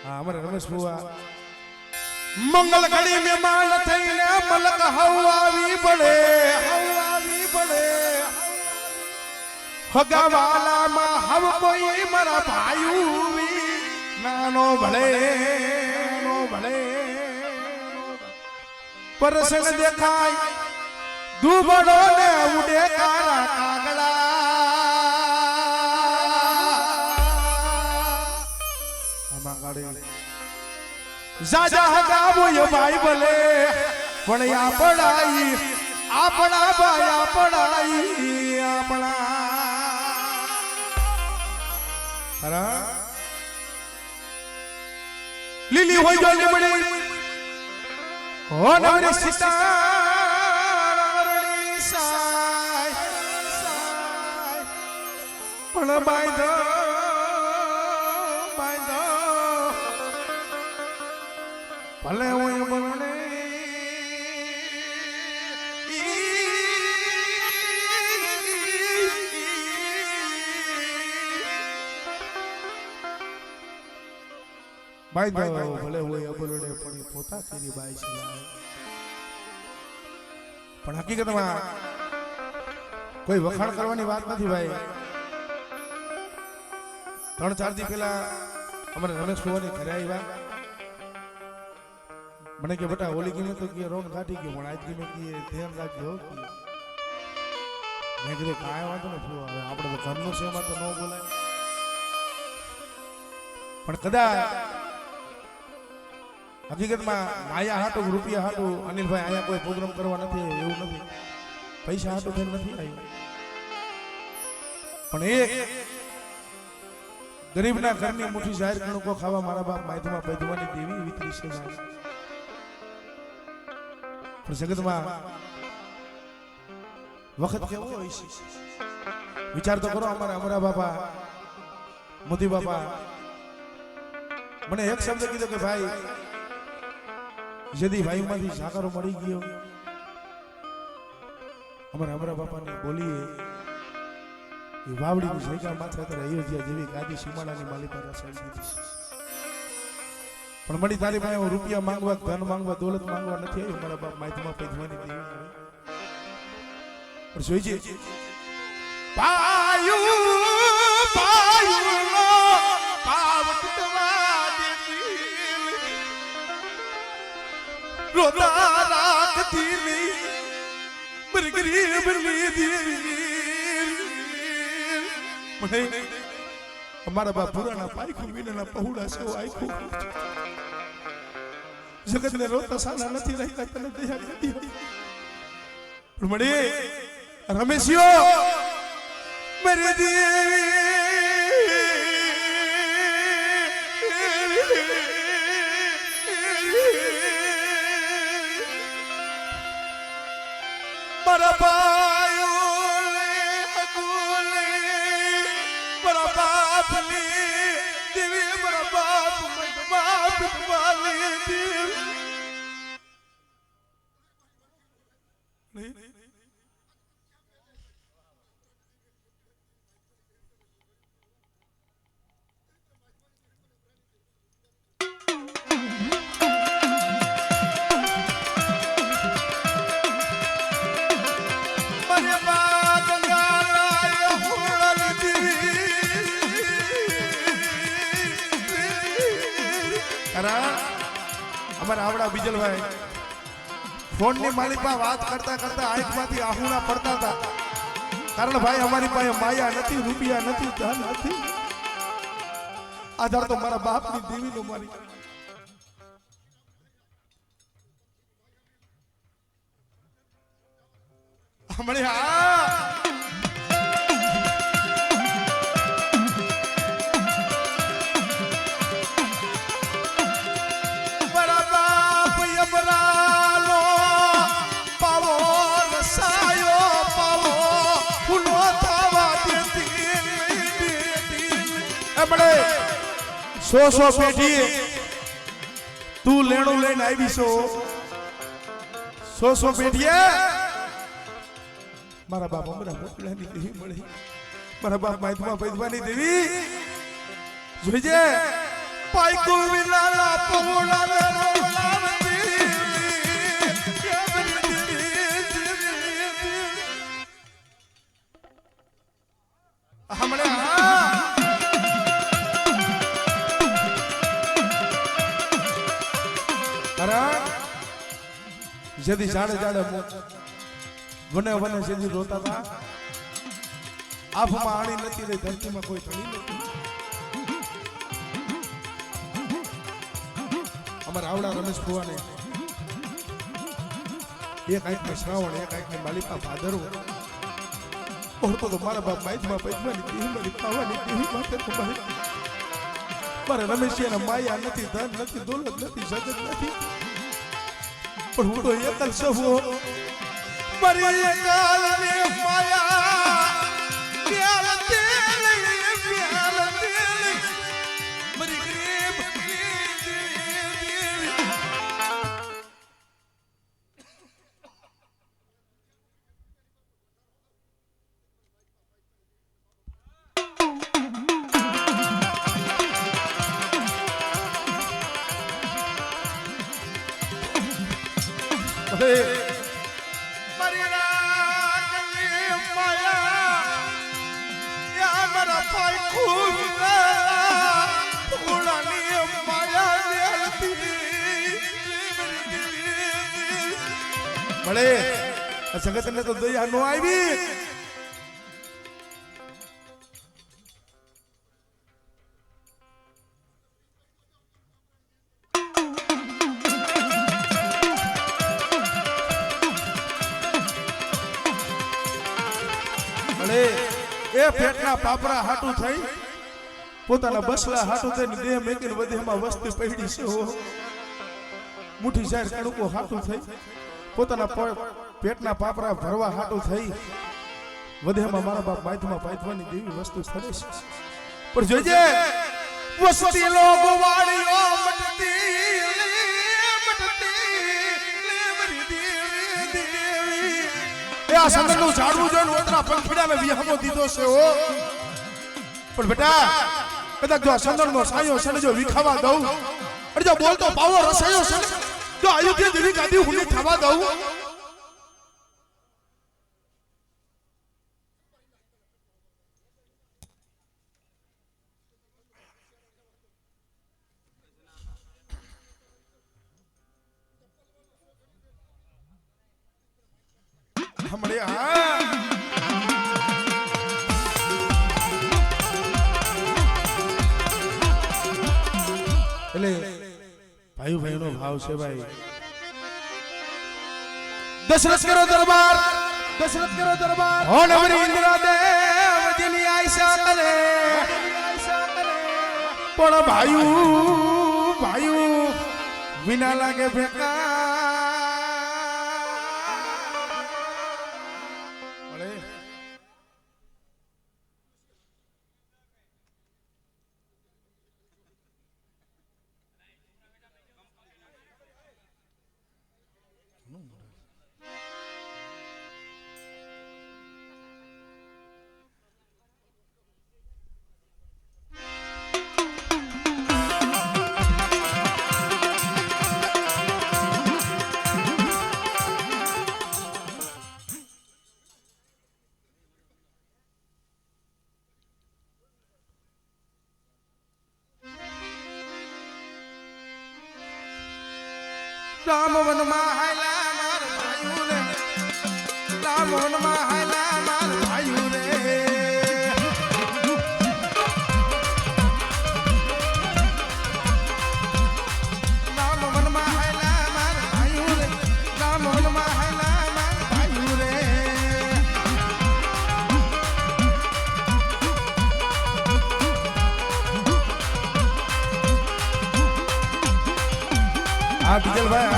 હા અમારે રમેશ ભુવા મંગલ ઘડી મહેમાન થઈને મલક હવાવી પડે હગાવાલામાં હવ કોઈ મારા ભાઈ નાનો ભલે પરસન દેખાય દુબળો ને ઉડે કારા કાગડા આમાં ગાડી જાજા હગાવો એ ભાઈ ભલે પણ આપણા ભાઈ આપણા હરા લીલી હોય જો લીમડી હો નવરી સિતારણી સાય પણ બાંધો ભલે હું બને બાઈ દો ભલે હોય અબલોડે પણ પોતા તેરી બાઈ છે પણ હકીકતમાં કોઈ વખાણ કરવાની વાત નથી ભાઈ 3-4 દી પહેલા અમારે રમેશ ભુવાની ઘરે આવ્યા મને કે બેટા ઓલી ગીને તો કે રોન કાઢી ગયો પણ આજ ગીને કે ધ્યાન રાખજો મેં કીધું કાંઈ વાંધો નથી હવે આપણે તો ઘરનું છે એમાં તો ન બોલાય પણ કદાચ હકીકતમાં માયા હાટું રૂપિયા હાટું અનિલભાઈ અહીંયા કોઈ પ્રોગ્રામ કરવા નથી એવું નથી પૈસા હાટું થઈને નથી આવ્યું પણ એક ગરીબના ઘરની મુઠ્ઠી જાહેર કણકો ખાવા મારા બાપ માયથમાં પૈદવાની દેવી વિતરી છે પણ જગતમાં વખત કેવો હોય છે વિચાર તો કરો અમારા અમરા બાપા મોદી બાપા મને એક શબ્દ કીધો કે ભાઈ જદી ભાઈમાંથી સાકારો મળી ગયો અમારા અમરા બાપાની બોલીએ એ વાવડીની જગ્યા માથે અત્યારે અયોધ્યા જેવી ગાદી સીમાડાની માલિકા રસાઈ દીધી પણ મળી તારી પાસે રૂપિયા માંગવા ધન માંગવા દોલત માંગવા નથી આવ્યો મારા બાપ માહિતીમાં પૈદવાની દેવી પણ જોઈજે રોતા રાખતી નહીં બરગરી બરલી દેવી મને અમારા બાપ પુરાના પાઈખું મીનાના પહોળા છે આઈખું જગતને રોતા સાલા નથી રહેતા તને દયા કરી પણ મળે રમેશિયો મેરી દેવી મારા ભાઈઓ અગુલે મારા બાપ લે દેવી મારા બાપ વાલી દેવી અમારા આવડા બીજલભાઈ ફોન ની માલિકા વાત કરતા કરતા આંખમાંથી આહુડા પડતા હતા કારણ ભાઈ અમારી પાસે માયા નથી રૂપિયા નથી ધન નથી આધાર તો મારા બાપની દેવીનો મારી હમણે સો પેઢી તું લેણું લઈને આવી સો પેઢીએ મારા બાપ અમારા મોકલાની દેવી મળી મારા બાપ માહિતમાં પૈદવાની દેવી જોઈજે પાઈકો વિનાલા પવોડા જેથી જાડે જાડે વને વને જેથી રોતા હતા આફમાં આણી નથી રહી ધરતીમાં કોઈ ધણી નથી અમારા આવડા રમેશ ફુવાને એક આંખમાં શ્રાવણ એક આંખમાં માલિકા ભાદરવો ઓળતો તો મારા બાપ માઇકમાં પૈસવાની દેહી મારી ખાવાની દેહી માટે તો મારે રમેશજીના માયા નથી ધન નથી દોલત નથી જગત નથી પણ હું તો એકલ સહુ મારી એકલ ને માયા પ્યાલ તેલી પ્યાલ તેલી મારી ગરીબ મળે જગત ને તો દયા નો આવી મળે એ પેટના પાપરા હાટું થઈ પોતાના બસલા હાટું થઈને દેહ મેકીને વધેમાં વસ્તી પડી છે હો મુઠી જાહેર કણકો હાટું થઈ પોતાના પેટના પાપરા ભરવા હાટું થઈ વધેમાં મારા બાપ માથમાં પાથવાની દેવી વસ્તુ ફરે છે પણ જોજે વસ્તી લોકો વાળીઓ મટતી એ આ સંગતનું ઝાડવું જોઈને ઓતરા પંખીડાને વિહમો દીધો છે હો પણ બેટા કદાચ જો સંગતનો સાયો છે ને જો વિખાવા દઉં અને જો બોલતો પાવો રસાયો છે જો અયોધ્યા જેવી ગાદી હુની થવા દઉં હમણે એટલે ભાઈ ભાઈ નો ભાવ છે ભાઈ દશરથ કરો દરબાર હો નવરી ઇન્દ્ર દેવ જેની આયશા કરે પણ ભાઈ વિના લાગે ભેકા રામ વનમાં હાયલા માર ભાઈઓ રે રામ વનમાં હાયલા માર ભાઈઓ રે રામ વનમાં હાયલા માર ભાઈઓ રે રામ વનમાં હાયલા માર ભાઈઓ રે આ બીજલભાઈ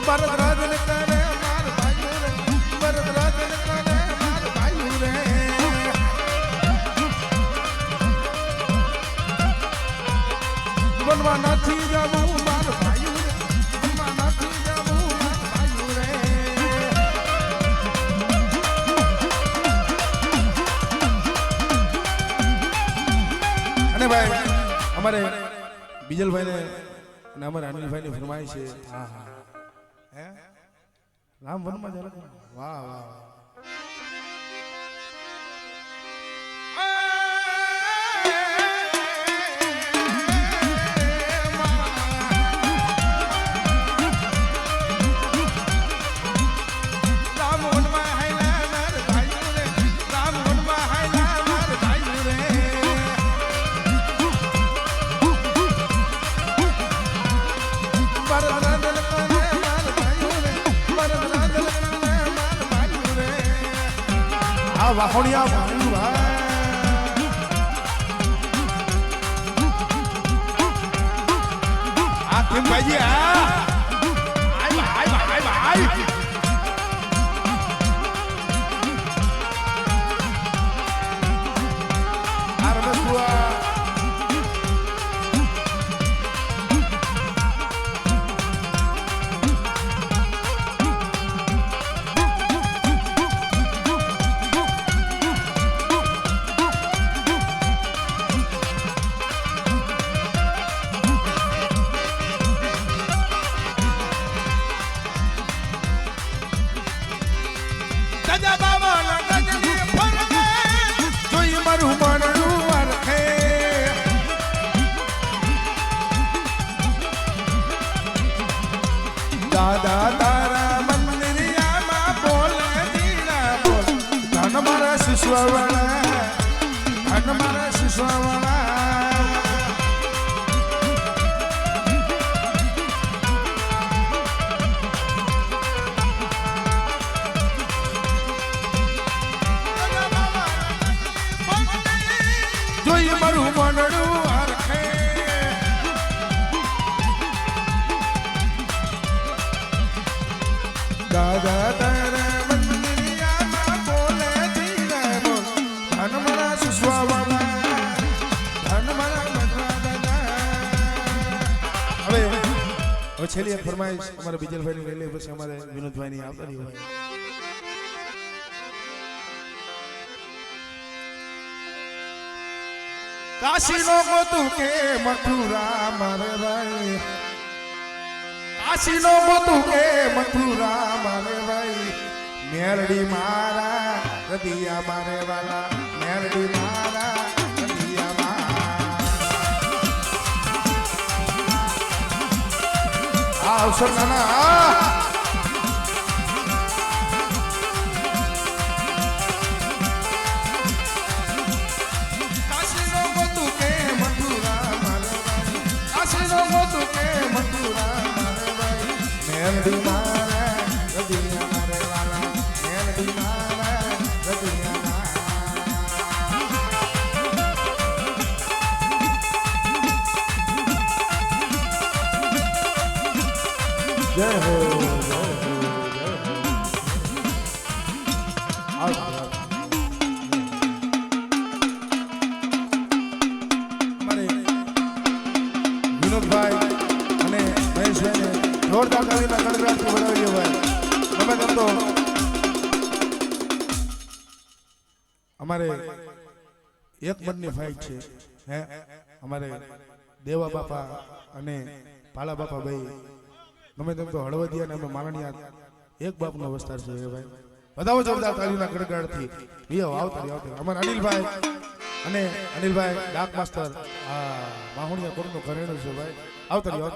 ભરત રાજ ને કરે માર ભાઈઓ રે અને ભાઈ અમારે બીજલભાઈને અને અમારે અનિલભાઈની ફરમાઈશ છે. હા હા હે રામ વનમાં ચાલે. વાહ વાહ વાહોણિયા ભાઈ આ કેમ ભાઈજી આ રમેશ બુઆ દાદા તારા મંદિરિયામાં બોલે દીના બોલ ધન મારા શિશવાળા ધન મારા શિશવાળા જોઈ મારું મનડું હરખે દાદા તારા મંદિરિયામાં બોલે ધીરે બોલ ધન મારા સુસવાવાળા ધન મારા મધવાદાદા. હવે છેલ્લી એક ફરમાઈશ અમારા બીજલભાઈની લઈ લે પછી અમારે વિનોદભાઈની આવતા રહી હોય. કાશીનો ગોતું કે મથુરા મારે ભાઈ કાશીનો ગોતું કે મથુરા મારે ભાઈ મેરડી મારા રદિયા મારે વાલા મેરડી મારા રદિયા મારા આ અવસર ના મેરડી મારા રદિયા મારે વાલા મેરડી મારા રદિયા જય હો જય હો અમારે વિનોદભાઈ અને મહેશભાઈને જોરદાર તાળીના ગણગણાટથી વધાવી ભાઈ. તમે તેમ તો અમારે એક મનની ફાઇટ છે હે અમારે દેવા બાપા અને પાલા બાપા ભાઈ ગમે તેમ તો હળવદિયા અને અમે મારણિયા એક બાપનો વિસ્તાર છે ભાઈ. વધાવો જોરદાર તાળીના ગણગણાટથી આવતા અમારા અનિલભાઈ અને અનિલભાઈ ડાક માસ્ટર આ વાહોણિયા કોરનું ઘરેણું છે ભાઈ. આવતા રહ્યો